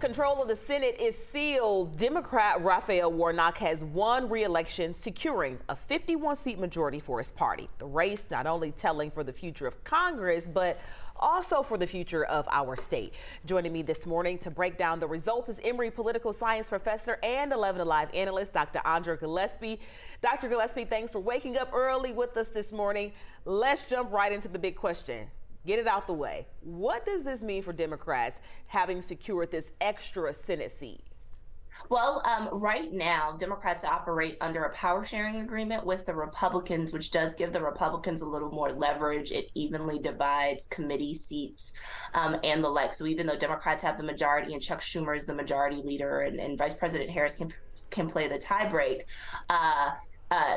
Control of the Senate is sealed. Democrat Raphael Warnock has won re-election, securing a 51-seat majority for his party. The race not only telling for the future of Congress, but also for the future of our state. Joining me this morning to break down the results is Emory political science professor and 11 Alive analyst, Dr. Andra Gillespie. Dr. Gillespie, thanks for waking up early with us this morning. Let's jump right into the big question. Get it out the way. What does this mean for Democrats having secured this extra Senate seat? Well, right now, Democrats operate under a power sharing agreement with the Republicans, which does give the Republicans a little more leverage. It evenly divides committee seats and the like. So even though Democrats have the majority and Chuck Schumer is the majority leader and Vice President Harris can play the tiebreak,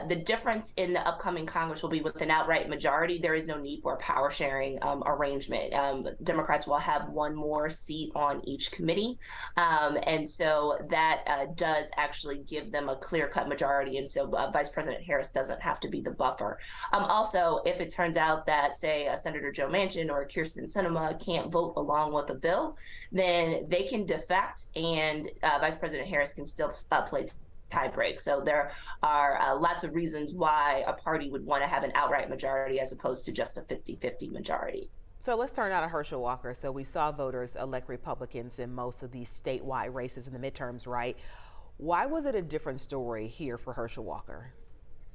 the difference in the upcoming Congress will be with an outright majority. There is no need for a power sharing arrangement. Democrats will have one more seat on each committee. And so that does actually give them a clear-cut majority. And so Vice President Harris doesn't have to be the buffer. Also, if it turns out that, say, Senator Joe Manchin or Kirsten Sinema can't vote along with a bill, then they can defect and Vice President Harris can still play tiebreak. So there are lots of reasons why a party would want to have an outright majority as opposed to just a 50-50 majority. So let's turn now to Herschel Walker. So we saw voters elect Republicans in most of these statewide races in the midterms, right? Why was it a different story here for Herschel Walker?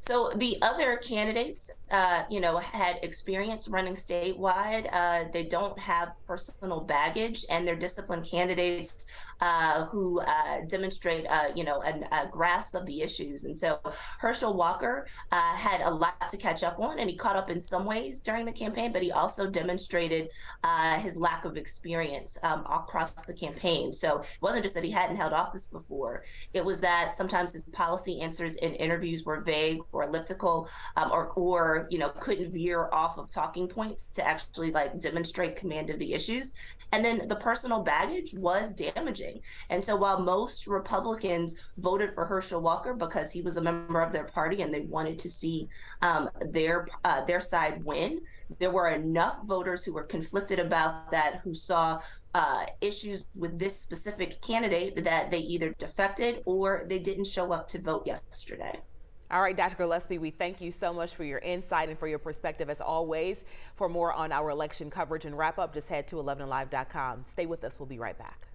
So the other candidates, had experience running statewide. They don't have personal baggage, and they're disciplined candidates who demonstrate, a grasp of the issues. And so Herschel Walker had a lot to catch up on, and he caught up in some ways during the campaign, but he also demonstrated his lack of experience across the campaign. So it wasn't just that he hadn't held office before. It was that sometimes his policy answers in interviews were vague or elliptical, or couldn't veer off of talking points to actually demonstrate command of the issues. And then the personal baggage was damaging. And so while most Republicans voted for Herschel Walker because he was a member of their party and they wanted to see their side win, there were enough voters who were conflicted about that, who saw issues with this specific candidate, that they either defected or they didn't show up to vote yesterday. All right, Dr. Gillespie, we thank you so much for your insight and for your perspective as always. For more on our election coverage and wrap up, just head to 11alive.com. Stay with us. We'll be right back.